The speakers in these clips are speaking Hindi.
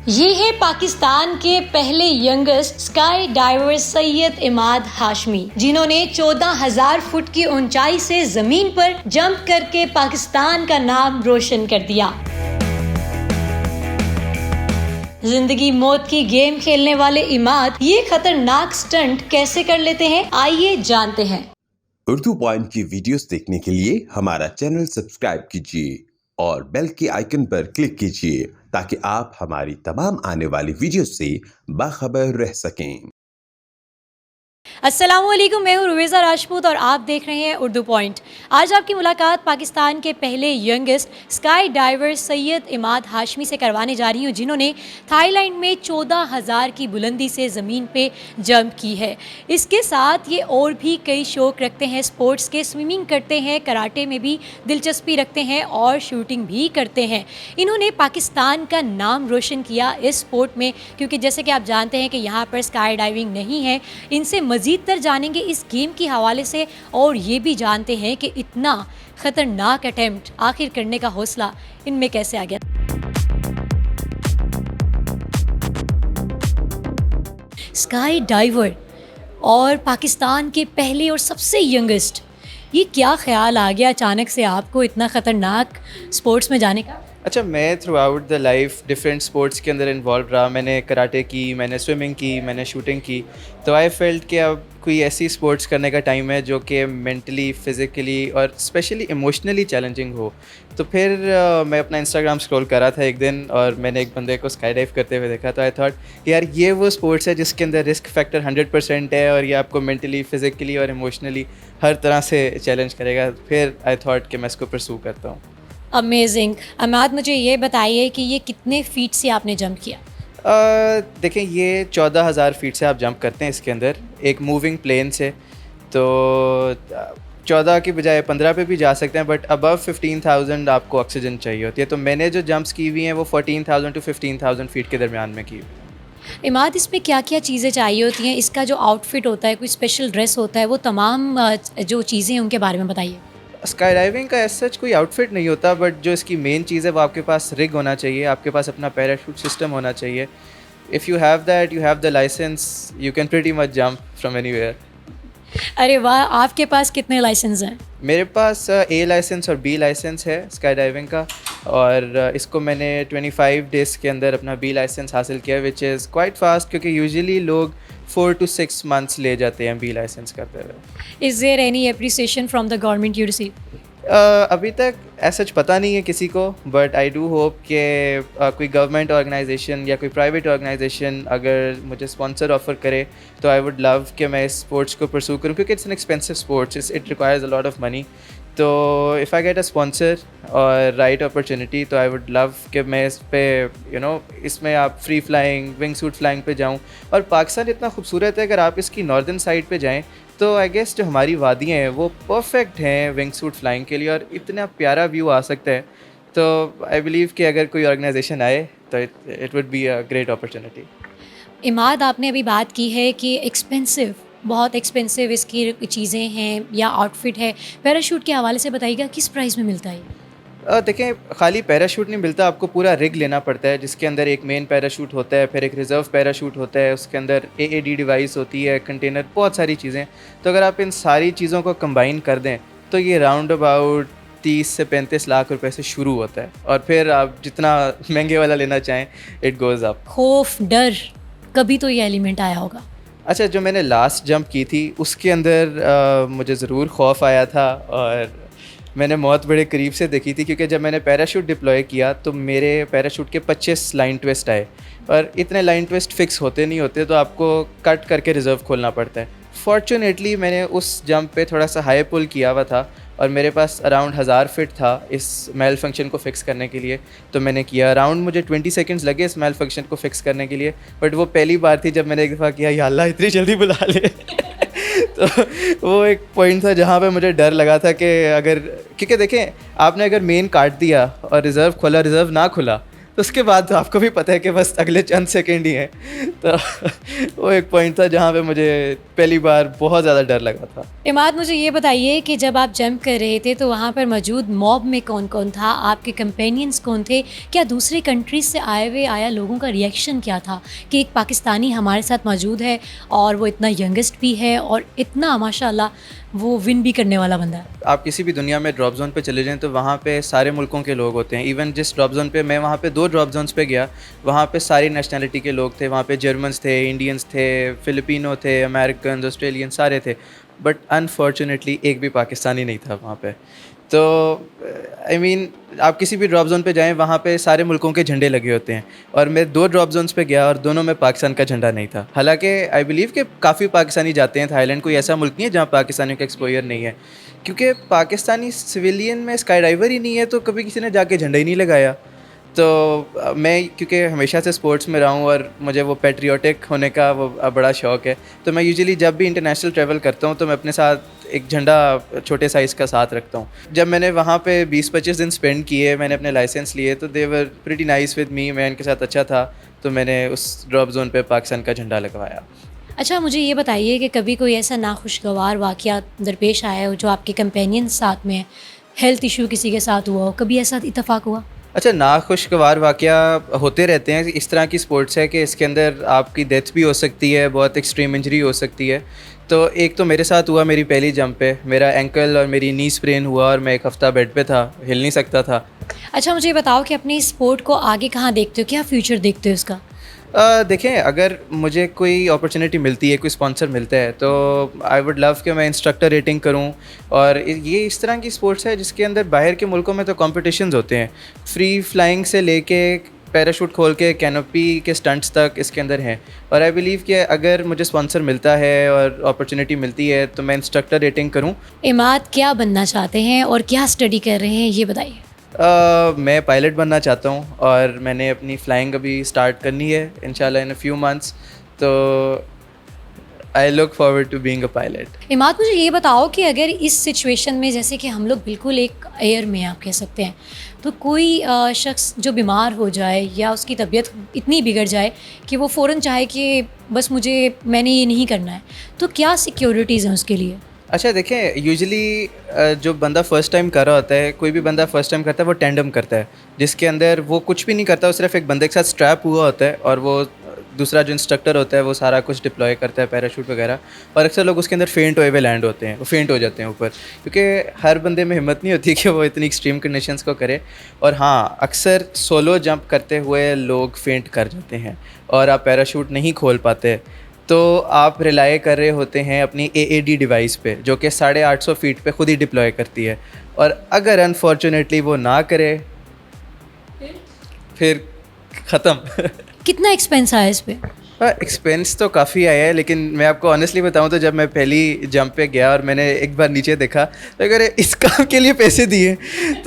ये है पाकिस्तान के पहले youngest sky diver Syed Imad Hashmi, जिन्होंने 14,000 फुट की ऊंचाई से जमीन पर जंप करके पाकिस्तान का नाम रोशन कर दिया। जिंदगी मौत की गेम खेलने वाले इमाद ये खतरनाक स्टंट कैसे कर लेते हैं, आइए जानते हैं। उर्दू पॉइंट की वीडियोस देखने के लिए हमारा चैनल सब्सक्राइब कीजिए और बेल के आइकन पर क्लिक कीजिए ताकि आप हमारी तमाम आने वाली वीडियो से बाखबर रह सकें। अस्सलामुअलैकुम, मैं हूँ रुवेज़ा राजपूत और आप देख रहे हैं उर्दू पॉइंट। आज आपकी मुलाकात पाकिस्तान के पहले youngest sky diver Syed Imad Hashmi से करवाने जा रही हूँ, जिन्होंने थाईलैंड में 14,000 की बुलंदी से ज़मीन पे जंप की है। इसके साथ ये और भी कई शौक़ रखते हैं स्पोर्ट्स के, स्विमिंग करते हैं, कराटे में भी दिलचस्पी रखते हैं और शूटिंग भी करते हैं। इन्होंने पाकिस्तान का नाम रोशन किया इस स्पोर्ट में, क्योंकि जैसे कि आप जानते हैं कि यहाँ पर स्काई डाइविंग नहीं है। इनसे मज़ीद तर जानेंगे इस गेम के हवाले से और ये भी जानते हैं कि इतना खतरनाक अटेम्प्ट आखिर करने का हौसला इनमें कैसे आ गया। स्काई डाइवर और पाकिस्तान के पहले और सबसे यंगेस्ट, ये क्या ख्याल आ गया अचानक से आपको इतना ख़तरनाक स्पोर्ट्स में जाने का? अच्छा, मैं through out the life different sports के अंदर इन्वॉल्व रहा। मैंने कराटे की, मैंने स्विमिंग की, मैंने शूटिंग की। तो आई फेल्ट कि अब कोई ऐसी स्पोर्ट्स करने का टाइम है जो कि मेंटली, फिज़िकली और स्पेशली इमोशनली चैलेंजिंग हो। तो फिर मैं अपना इंस्टाग्राम स्क्रॉल कर रहा था एक दिन और मैंने एक बंदे को स्काई डाइव करते हुए देखा। तो आई थॉट यार, ये वो स्पोर्ट्स है जिसके अंदर रिस्क फैक्टर 100% है और ये आपको मेंटली, फिज़िकली और इमोशनली हर तरह से चैलेंज करेगा। फिर आई थॉट कि मैं इसको परसू करता हूँ। अमेजिंग। अमाद, मुझे ये बताइए कि ये कितने फीट से आपने जंप किया? देखें, ये 14,000 फीट से आप जंप करते हैं इसके अंदर एक मूविंग प्लेन से। तो 14 की बजाय 15 पे भी जा सकते हैं, बट अबव 15,000 आपको ऑक्सीजन चाहिए होती है। तो मैंने जो जंप्स की हुई हैं वो 14,000 टू 15,000 फीट के दरमियान में की। इमाद, इसमें क्या क्या चीज़ें चाहिए होती हैं? इसका जो आउटफिट होता है, कोई स्पेशल ड्रेस होता है, वो तमाम जो चीज़ें हैं उनके बारे में बताइए। स्काई डाइविंग का ऐसा कोई आउटफिट नहीं होता, बट जो इसकी मेन चीज़ है वो आपके पास रिग होना चाहिए, आपके पास अपना पैराशूट सिस्टम होना चाहिए। If you have that, you have the licence, you can pretty much jump from anywhere. अरे वाह, आपके पास कितने लाइसेंस हैं? मेरे पास ए लाइसेंस और बी लाइसेंस है स्काई डाइविंग का, और इसको मैंने 25 डेज़ के अंदर अपना बी लाइसेंस हासिल किया, विच इज़ क्वाइट फास्ट, क्योंकि यूजुअली लोग 4 to 6 मंथ्स ले जाते हैं बी लाइसेंस करते हुए। Is there any appreciation from the government you receive? अभी तक ऐसा पता नहीं है किसी को, बट आई डू होप कि कोई गवर्नमेंट ऑर्गेनाइजेशन या कोई प्राइवेट ऑर्गेनाइजेशन अगर मुझे स्पॉन्सर ऑफ़र करे तो आई वुड लव कि मैं इस स्पोर्ट्स को परसू करूँ, क्योंकि it's an expensive sports, it requires a lot of money. तो if I get a sponsor और राइट अपॉर्चुनिटी तो आई वुड लव कि मैं इस पे इसमें आप free flying, wing suit flying पे जाऊँ। और पाकिस्तान इतना खूबसूरत है, अगर आप इसकी नॉर्दर्न साइड पे जाएँ तो आई गेस जो हमारी वादियाँ हैं वो परफेक्ट हैं विंग सूट फ्लाइंग के लिए, और इतना प्यारा व्यू आ सकता है। तो आई बिलीव कि अगर कोई ऑर्गेनाइजेशन आए तो it would be a great opportunity. Imad, आपने अभी बात की है कि एक्सपेंसिव, बहुत एक्सपेंसिव इसकी चीज़ें हैं या आउटफिट है। पैराशूट के हवाले से बताइएगा, किस प्राइस में मिलता है? देखें, खाली पैराशूट नहीं मिलता, आपको पूरा रिग लेना पड़ता है, जिसके अंदर एक मेन पैराशूट होता है, फिर एक रिज़र्व पैराशूट होता है, उसके अंदर AAD डिवाइस होती है, कंटेनर, बहुत सारी चीज़ें। तो अगर आप इन सारी चीज़ों को कंबाइन कर दें तो ये राउंड अबाउट 30 से 35 लाख रुपए से शुरू होता है, और फिर आप जितना महंगे वाला लेना चाहें इट गोज़ अप। खौफ, डर, कभी तो ये एलिमेंट आया होगा? अच्छा, जो मैंने लास्ट जंप की थी उसके अंदर मुझे ज़रूर खौफ आया था और मैंने मौत बड़े करीब से देखी थी, क्योंकि जब मैंने पैराशूट डिप्लॉय किया तो मेरे पैराशूट के 25 लाइन ट्विस्ट आए, और इतने लाइन ट्विस्ट फिक्स होते नहीं होते, तो आपको कट करके रिज़र्व खोलना पड़ता है। फॉर्चुनेटली मैंने उस जंप पे थोड़ा सा हाई पुल किया हुआ था और मेरे पास अराउंड 1000 फिट था इस मेल फंक्शन को फ़िक्स करने के लिए। तो मैंने किया, अराउंड मुझे 20 सेकंड्स लगे इस मेल फंक्शन को फ़िक्स करने के लिए, बट वो पहली बार थी जब मैंने एक दफ़ा किया, या अल्लाह इतनी जल्दी बुला ले। तो वो एक पॉइंट था जहाँ पे मुझे डर लगा था कि अगर, क्योंकि देखें, आपने अगर मेन काट दिया और रिज़र्व खोला, रिज़र्व ना खुला तो उसके बाद तो आपको भी पता है कि बस अगले चंद सेकंड ही हैं। तो वो एक पॉइंट था जहाँ पे मुझे पहली बार बहुत ज़्यादा डर लगा था। इमाद, मुझे ये बताइए कि जब आप जंप कर रहे थे तो वहाँ पर मौजूद मॉब में कौन कौन था, आपके कंपेनियंस कौन थे, क्या दूसरे कंट्रीज से आया लोगों का रिएक्शन क्या था कि एक पाकिस्तानी हमारे साथ मौजूद है और वो इतना यंगेस्ट भी है और इतना माशाल्लाह वो विन भी करने वाला बंदा है। आप किसी भी दुनिया में ड्रॉप जोन पे चले जाएं तो वहाँ पे सारे मुल्कों के लोग होते हैं। इवन जिस ड्रॉप जोन पे मैं वहाँ पे 2 ड्रॉप जोन्स पे गया, वहाँ पे सारी नेशनैलिटी के लोग थे। वहाँ पे जर्मन्स थे, इंडियंस थे, फिलिपिनो थे, अमेरिकन, ऑस्ट्रेलियन, सारे थे। बट अनफॉर्चुनेटली एक भी पाकिस्तानी नहीं था वहाँ पे। तो आई मीन आप किसी भी ड्रॉप जोन पे जाएं, वहाँ पे सारे मुल्कों के झंडे लगे होते हैं। और मैं 2 ड्रॉप जोन्स पे गया और दोनों में पाकिस्तान का झंडा नहीं था। हालांकि आई बिलीव कि काफ़ी पाकिस्तानी जाते हैं थाईलैंड, कोई ऐसा मुल्क नहीं है जहाँ पाकिस्तानियों का एक्सपोजर नहीं है, क्योंकि पाकिस्तानी सिविलियन में स्काई डाइवर ही नहीं है, तो कभी किसी ने जाके झंडा ही नहीं लगाया। तो मैं क्योंकि हमेशा से स्पोर्ट्स में रहा हूँ और मुझे वो पैट्रियोटिक होने का वो बड़ा शौक़ है, तो मैं यूजुअली जब भी इंटरनेशनल ट्रैवल करता हूँ तो मैं अपने साथ एक झंडा छोटे साइज़ का साथ रखता हूँ। जब मैंने वहाँ पे 20-25 दिन स्पेंड किए, मैंने अपने लाइसेंस लिए, तो they were pretty nice with me, मैं उनके साथ अच्छा था, तो मैंने उस ड्रॉप जोन पे पाकिस्तान का झंडा लगवाया। अच्छा, मुझे ये बताइए कि कभी कोई ऐसा नाखुशगवार वाक़या दरपेश आया हो जो आपके कंपेनियन साथ में, हेल्थ इशू किसी के साथ हुआ हो, कभी ऐसा इत्तेफाक हुआ? अच्छा, नाखुशगवार वाक़या होते रहते हैं। इस तरह की स्पोर्ट्स है कि इसके अंदर आपकी डेथ भी हो सकती है, बहुत एक्सट्रीम इंजरी हो सकती है। तो एक तो मेरे साथ हुआ मेरी पहली जंप पे, मेरा एंकल और मेरी नी स्प्रेन हुआ और मैं 1 हफ़्ता बेड पे था, हिल नहीं सकता था। अच्छा, मुझे ये बताओ कि अपनी स्पोर्ट को आगे कहाँ देखते हो, क्या फ्यूचर देखते हो इसका? देखें, अगर मुझे कोई अपॉर्चुनिटी मिलती है, कोई स्पॉन्सर मिलता है, तो आई वुड लव कि मैं इंस्ट्रक्टर रेटिंग करूं। और ये इस तरह की स्पोर्ट्स है जिसके अंदर बाहर के मुल्कों में तो कॉम्पिटिशन्स होते हैं, फ्री फ्लाइंग से लेके पैराशूट खोल के कैनोपी के स्टंट्स तक इसके अंदर हैं। और आई बिलीव कि अगर मुझे स्पॉन्सर मिलता है और अपॉर्चुनिटी मिलती है तो मैं इंस्ट्रक्टर रेटिंग करूं। इमाद क्या बनना चाहते हैं और क्या स्टडी कर रहे हैं, ये बताइए। मैं पायलट बनना चाहता हूँ और मैंने अपनी फ़्लाइंग अभी स्टार्ट करनी है इंशाल्लाह इन अ फ्यू मंथ्स, तो I look forward to being a pilot. Imad, मुझे ये बताओ कि अगर इस सिचुएशन में, जैसे कि हम लोग बिल्कुल एक एयर में आप कह सकते हैं, तो कोई शख्स जो बीमार हो जाए या उसकी तबीयत इतनी बिगड़ जाए कि वो फ़ौरन चाहे कि बस मैंने ये नहीं करना है, तो क्या सिक्योरिटीज़ हैं उसके लिए? अच्छा, देखें, यूजुअली जो बंदा फ़र्स्ट टाइम कर रहा होता है, कोई भी बंदा फ़र्स्ट टाइम करता है, वो टैंडम करता है, जिसके अंदर वो कुछ भी नहीं करता, वो सिर्फ एक बंदे के साथ स्ट्रैप हुआ होता है और वो दूसरा जो इंस्ट्रक्टर होता है वो सारा कुछ डिप्लॉय करता है, पैराशूट वगैरह। और अक्सर लोग उसके अंदर फेंट हुए लैंड होते हैं, वो फेंट हो जाते हैं ऊपर, क्योंकि हर बंदे में हिम्मत नहीं होती कि वो इतनी एक्सट्रीम कंडीशंस को करे। और हाँ, अक्सर सोलो जंप करते हुए लोग फेंट कर जाते हैं और आप पैराशूट नहीं खोल पाते, तो आप रिलाय कर रहे होते हैं अपनी AAD डिवाइस पे, जो कि 850 फीट पे खुद ही डिप्लॉय करती है। और अगर अनफॉर्चुनेटली वो ना करे फिर ख़त्म। कितना एक्सपेंस आया इस पे? एक्सपेंस तो काफ़ी आया है, लेकिन मैं आपको ऑनेस्टली बताऊं तो जब मैं पहली जंप पे गया और मैंने एक बार नीचे देखा, तो अगर इस काम के लिए पैसे दिए,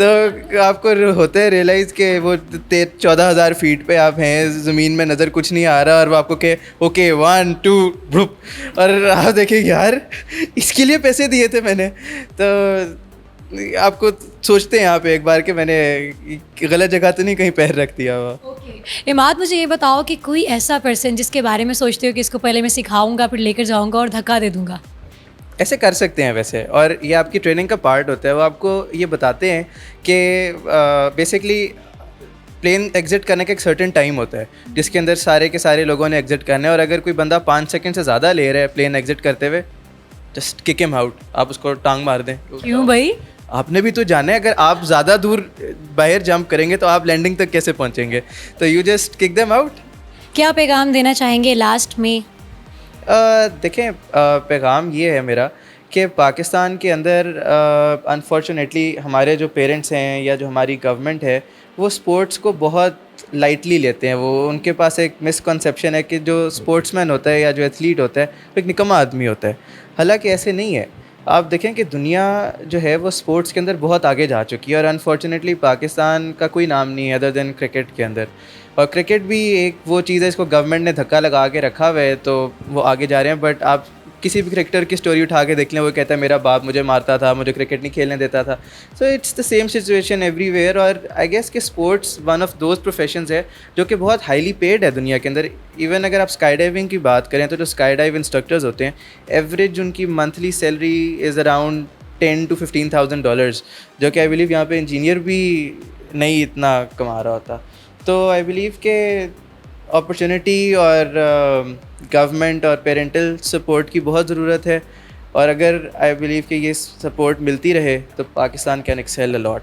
तो आपको होता है रियलाइज़ कि वो 14,000 फीट पे आप हैं, ज़मीन में नज़र कुछ नहीं आ रहा, और वो आपको कहे ओके 1 2 ग्रुप, और आप देखें यार इसके लिए पैसे दिए थे मैंने। तो आपको सोचते हैं यहाँ पे एक बार कि मैंने गलत जगह तो नहीं कहीं पैर रख दिया हुआ। इमाद, मुझे ये बताओ कि कोई ऐसा पर्सन जिसके बारे में सोचते हो कि इसको पहले मैं सिखाऊंगा, फिर लेकर जाऊंगा और धक्का दे दूंगा? ऐसे कर सकते हैं वैसे, और ये आपकी ट्रेनिंग का पार्ट होता है। वो आपको ये बताते हैं कि बेसिकली प्लेन एग्जिट करने का एक सर्टेन टाइम होता है जिसके अंदर सारे के सारे लोगों ने एग्जिट करना है, और अगर कोई बंदा 5 सेकंड से ज़्यादा ले रहा है प्लेन एग्जिट करते हुए, जस्ट किक हिम आउट, आप उसको टांग मार दें। क्यों भाई? आपने भी तो जाना है, अगर आप ज़्यादा दूर बाहर जंप करेंगे तो आप लैंडिंग तक कैसे पहुंचेंगे, तो you just kick them out. क्या पैगाम देना चाहेंगे लास्ट में? देखें, पैगाम ये है मेरा कि पाकिस्तान के अंदर अनफॉर्चुनेटली हमारे जो पेरेंट्स हैं या जो हमारी गवर्नमेंट है, वो स्पोर्ट्स को बहुत लाइटली लेते हैं। वो उनके पास एक मिसकंसेप्शन है कि जो स्पोर्ट्समैन होता है या जो एथलीट होता है वो एक निकम्मा आदमी होता है, हालांकि ऐसे नहीं है। आप देखें कि दुनिया जो है वो स्पोर्ट्स के अंदर बहुत आगे जा चुकी है, और अनफॉर्चुनेटली पाकिस्तान का कोई नाम नहीं है अदर देन क्रिकेट के अंदर। और क्रिकेट भी एक वो चीज़ है, इसको गवर्नमेंट ने धक्का लगा के रखा हुआ है, तो वो आगे जा रहे हैं। बट आप किसी भी क्रिकेटर की स्टोरी उठा के देख लें, वो कहता है मेरा बाप मुझे मारता था, मुझे क्रिकेट नहीं खेलने देता था. So it's the same situation everywhere. और आई गेस कि sports one of those professions है जो कि बहुत हाईली पेड है दुनिया के अंदर. इवन अगर आप स्काई डाइविंग की बात करें तो जो स्काई डाइव इंस्ट्रक्टर्स होते हैं, एवरेज उनकी monthly salary is around $10,000 to $15,000, जो कि आई बिलीव यहाँ पे इंजीनियर भी नहीं इतना कमा रहा होता. तो आई बिलीव के अपॉर्चुनिटी और गवर्नमेंट और पेरेंटल सपोर्ट की बहुत ज़रूरत है. और अगर आई बिलीव कि ये सपोर्ट मिलती रहे तो Pakistan can excel a lot.